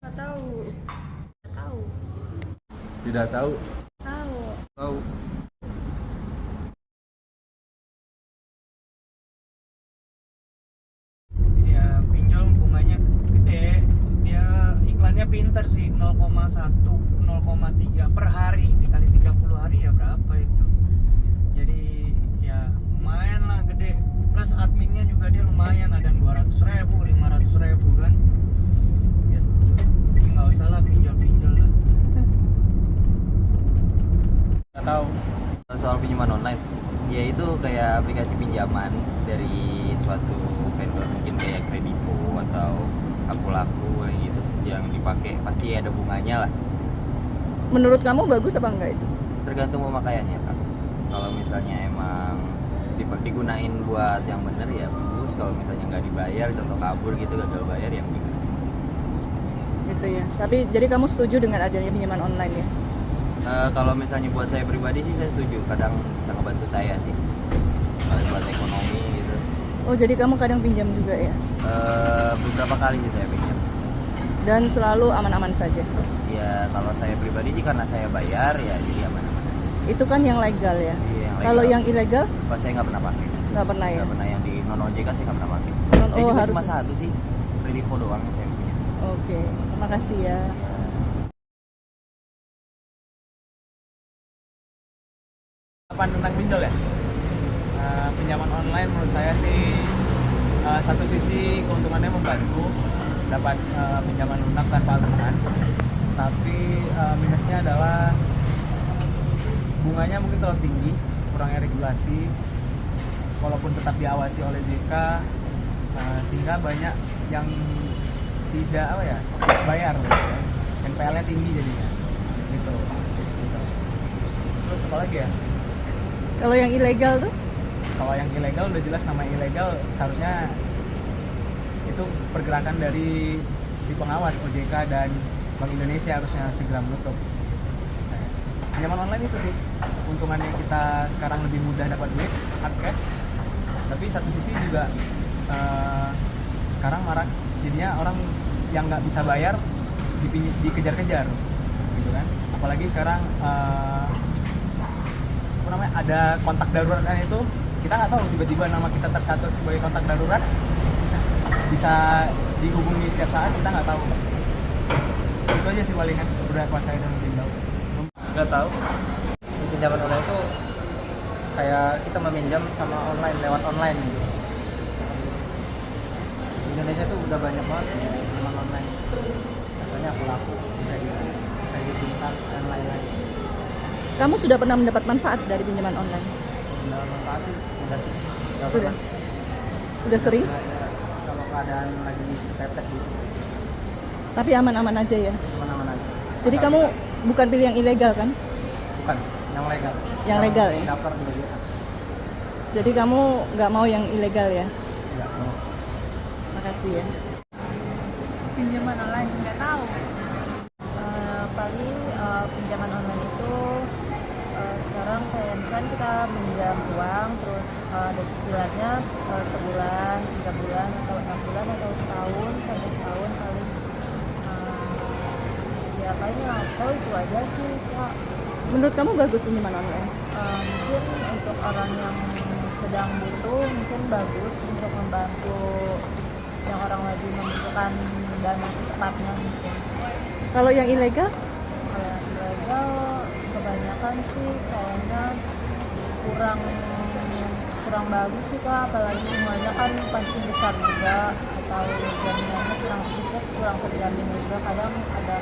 Nggak tahu. Nggak tahu. Tidak tahu. Tahu. Tahu. Ya pinjol bunganya gede, dia iklannya pinter sih, 0,1 0,3 per hari dikali 30 hari ya berapa itu. Jadi ya lumayan lah gede, plus adminnya juga dia lumayan, ada yang 200.000 500.000 kan gitu. Jadi nggak usah lah pinjol lah. Nggak tahu. Soal pinjaman online, ya itu kayak aplikasi pinjaman dari suatu vendor, mungkin kayak Kredivo atau Aku-Laku kayak gitu, yang dipakai pasti ada bunganya lah. Menurut kamu bagus apa enggak itu? Tergantung pemakaiannya Kak. Kalau misalnya emang digunain buat yang bener ya bagus, kalau misalnya nggak dibayar, contoh kabur gitu, gagal bayar ya gimana sih. Gitu ya. Tapi jadi kamu setuju dengan adanya pinjaman online ya? Kalau misalnya buat saya pribadi sih saya setuju, kadang bisa ngebantu saya sih buat ekonomi gitu. Oh, jadi kamu kadang pinjam juga ya? Beberapa kali sih saya pinjam. Dan selalu aman-aman saja. Ya kalau saya pribadi sih karena saya bayar ya jadi aman-aman aja sih. Itu kan yang legal ya? Iya, yang legal. Kalau yang ilegal? Kalau saya nggak pernah pakai. Nggak pernah ya? Nggak pernah, yang di non OJK saya nggak pernah pakai. Non Saya juga harus. cuma satu sih, Kredivo doang yang saya punya. Oke, terima kasih ya. Apa tentang pinjol ya? Pinjaman online menurut saya sih satu sisi keuntungannya membantu dapat pinjaman lunak tanpa agunan, tapi minusnya adalah bunganya mungkin terlalu tinggi, kurangnya regulasi, walaupun tetap diawasi oleh JK, sehingga banyak yang tidak bayar, NPL-nya tinggi jadinya, gitu. Terus apa lagi ya? Kalau yang ilegal tuh? Kalau yang ilegal udah jelas nama ilegal, seharusnya itu pergerakan dari si pengawas OJK dan Bank Indonesia harusnya segera menutup. Pinjaman online itu sih untungannya, kita sekarang lebih mudah dapat duit hard cash, tapi satu sisi juga sekarang marak jadinya orang yang nggak bisa bayar dikejar-kejar gitu kan, apalagi sekarang ada kontak daruratnya itu, kita nggak tahu tiba-tiba nama kita tercatat sebagai kontak darurat, bisa dihubungi setiap saat, kita nggak tahu. Itu aja sih palingan udah kuasa dan pinjol. Nggak tahu. Di pinjaman online itu kayak kita meminjam sama online, lewat online gitu. Di Indonesia tuh udah banyak banget pinjaman online. Contohnya Aku-Laku, Kredit Instan, dan lain-lain. Kamu sudah pernah mendapat manfaat dari pinjaman online? Mendapat manfaat sih sudah sih. Nggak Sudah? pernah. Udah sering? Kalau keadaan lagi kepepet gitu, Tapi aman-aman aja ya? kemana-mana aja. Jadi kamu bukan pilih yang ilegal kan? Bukan, yang legal. Yang legal ya? Daftar di OJK. Jadi kamu nggak mau yang ilegal ya? Tidak mau. Makasih ya. Pinjaman online nggak tahu. Paling pinjaman online itu sekarang kayak misalnya kita minjam uang terus ada cicilannya sebulan, 3 bulan atau 6 bulan atau setahun sampai setahun paling. Ya paling nggak tahu, itu aja sih Kak. Menurut kamu bagus pinjaman online? Mungkin untuk orang yang sedang butuh mungkin bagus untuk membantu yang orang lagi membutuhkan dana secepatnya mungkin. Kalau yang ilegal? Kalau yang ilegal kebanyakan sih kayaknya kurang bagus sih Kak, apalagi bunganya kan pasti besar juga, atau jaminannya kurang terjamin juga. Kadang ada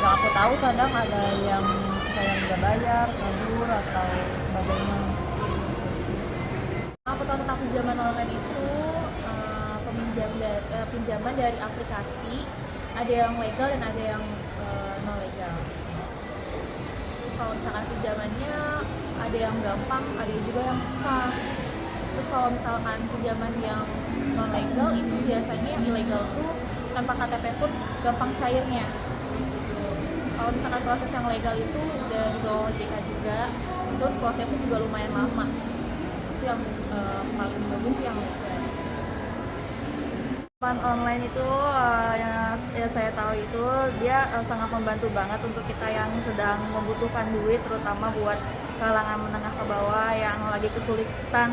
yang aku tahu, kadang ada yang kayak nggak bayar, kabur atau sebagainya. Aku tahu tentang pinjaman online itu pinjaman dari aplikasi, ada yang legal dan ada yang non legal. Terus kalau misalkan pinjamannya ada yang gampang, ada juga yang susah. Terus kalau misalkan pinjaman yang non legal itu biasanya yang ilegal tuh tanpa KTP pun gampang cairnya. Kalau misalkan proses yang legal itu udah di bawah OJK juga, terus prosesnya juga lumayan lama. Itu yang paling bagus sih yang legal. Online itu yang saya tahu itu dia sangat membantu banget untuk kita yang sedang membutuhkan duit, terutama buat kalangan menengah ke bawah yang lagi kesulitan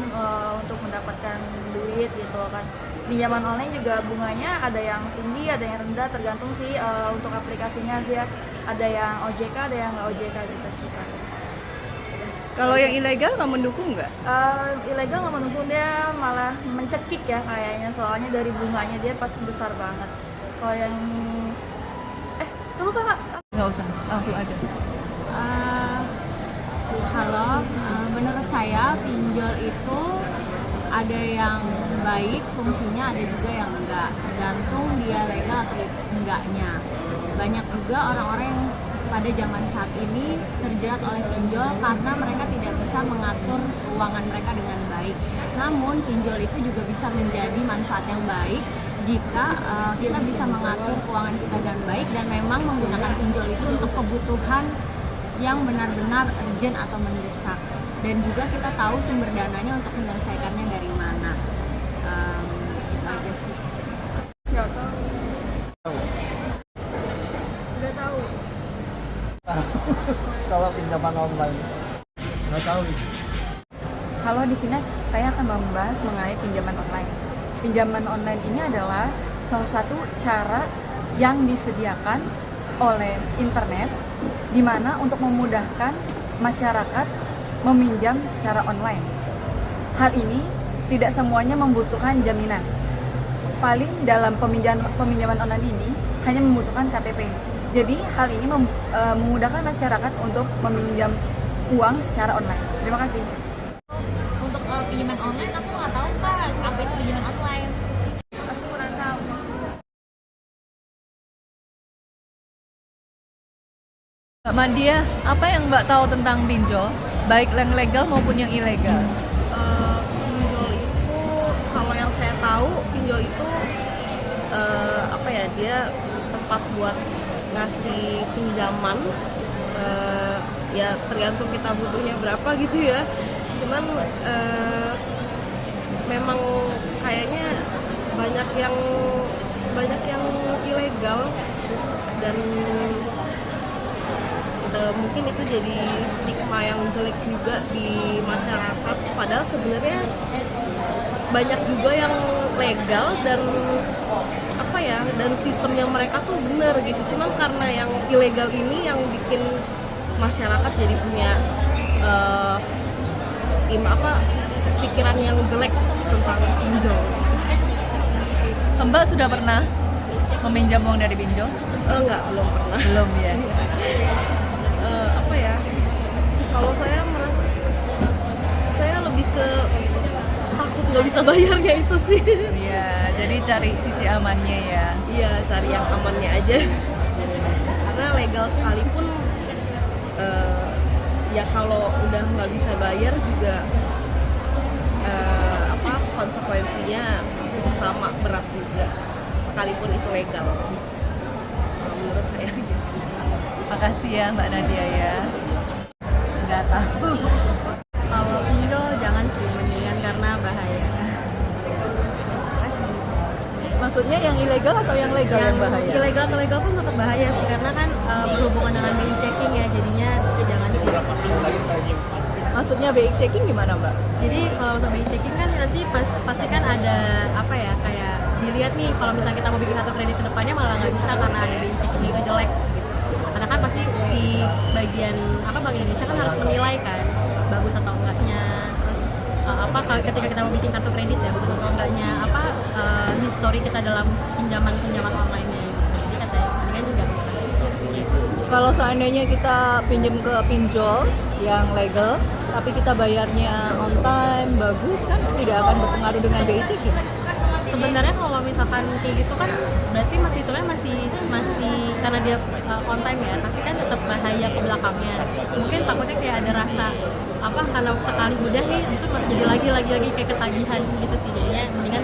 untuk mendapatkan duit gitu kan. Pinjaman online juga bunganya ada yang tinggi, ada yang rendah, tergantung sih untuk aplikasinya. Dia ada yang OJK, ada yang nggak OJK gitu sih kan. Kalau yang ilegal nggak mendukung nggak? Ilegal nggak mendukung, dia malah mencekik ya kayaknya, soalnya dari bunganya dia pasti besar banget. Kalau yang tunggu kakak. Nggak usah, langsung aja. Halo, menurut saya pinjol itu ada yang baik fungsinya, ada juga yang enggak, tergantung dia legal atau enggaknya. Banyak juga orang-orang yang pada zaman saat ini terjerat oleh pinjol karena mereka tidak bisa mengatur keuangan mereka dengan baik. Namun pinjol itu juga bisa menjadi manfaat yang baik jika kita bisa mengatur keuangan kita dengan baik dan memang menggunakan pinjol itu untuk kebutuhan yang benar-benar urgent atau mendesak. Dan juga kita tahu sumber dananya untuk menyelesaikannya dari mana. Itu aja sih. Nggak tahu. Nggak tahu. Kalau pinjaman online Nggak tahu. Halo, di sini saya akan membahas mengenai pinjaman online. Pinjaman online ini adalah salah satu cara yang disediakan oleh internet, di mana untuk memudahkan masyarakat meminjam secara online. Hal ini tidak semuanya membutuhkan jaminan. Paling dalam peminjaman online ini hanya membutuhkan KTP. Jadi hal ini memudahkan masyarakat untuk meminjam uang secara online. Terima kasih. Untuk pinjaman online aku nggak tahu Kak, apa itu pinjaman online. Aku kurang tahu. Mbak Madia, apa yang Mbak tahu tentang pinjol, baik yang legal maupun yang ilegal? Pinjol itu, kalau yang saya tahu pinjol itu dia tempat buat ngasih pinjaman, ya tergantung kita butuhnya berapa gitu ya. Cuman memang kayaknya banyak yang ilegal dan mungkin itu jadi stigma yang jelek juga di masyarakat, padahal sebenarnya banyak juga yang legal dan dan sistemnya mereka tuh benar gitu. Cuman karena yang ilegal ini yang bikin masyarakat jadi punya pikiran yang jelek tentang pinjol. Mbak sudah pernah meminjam uang dari pinjol? Enggak, belum pernah. Belum ya. Kalau saya merasa saya lebih ke takut nggak bisa bayarnya itu sih. Iya, jadi cari sisi amannya ya. Iya, cari yang amannya aja. Karena legal sekalipun ya kalau udah nggak bisa bayar juga konsekuensinya sama berat juga, sekalipun itu legal. Menurut saya gitu. Makasih ya Mbak Nadia ya. Nggak tahu. Kalau pinjol jangan sih, mendingan karena bahaya. Maksudnya yang ilegal atau yang legal yang bahaya? Ilegal atau legal pun tetap bahaya sih, karena kan berhubungan dengan BI checking ya, jadinya jangan sih. Maksudnya BI checking gimana Mbak? Jadi kalau untuk BI checking kan nanti pasti kan ada kayak dilihat nih, kalau misalnya kita mau bikin kartu kredit ke depannya malah nggak bisa karena ada BI checking itu jelek gitu. Karena kan pasti si bagian Bank Indonesia kan harus menilai kan bagus atau enggaknya, terus ketika kita mau bikin kartu kredit ya bagus atau enggaknya, histori kita dalam pinjaman online-nya. Jadi katanya mendingan juga bisa. Kalau seandainya kita pinjam ke pinjol yang legal, tapi kita bayarnya on time, bagus kan tidak akan berpengaruh dengan BI checking? sebenarnya kalau misalkan kayak gitu kan berarti masih itu kan masih karena dia on time ya, tapi kan tetap bahaya ke belakangnya. Mungkin takutnya kayak ada rasa apa karena sekali udah nih besok jadi lagi kayak ketagihan gitu sih, jadinya mendingan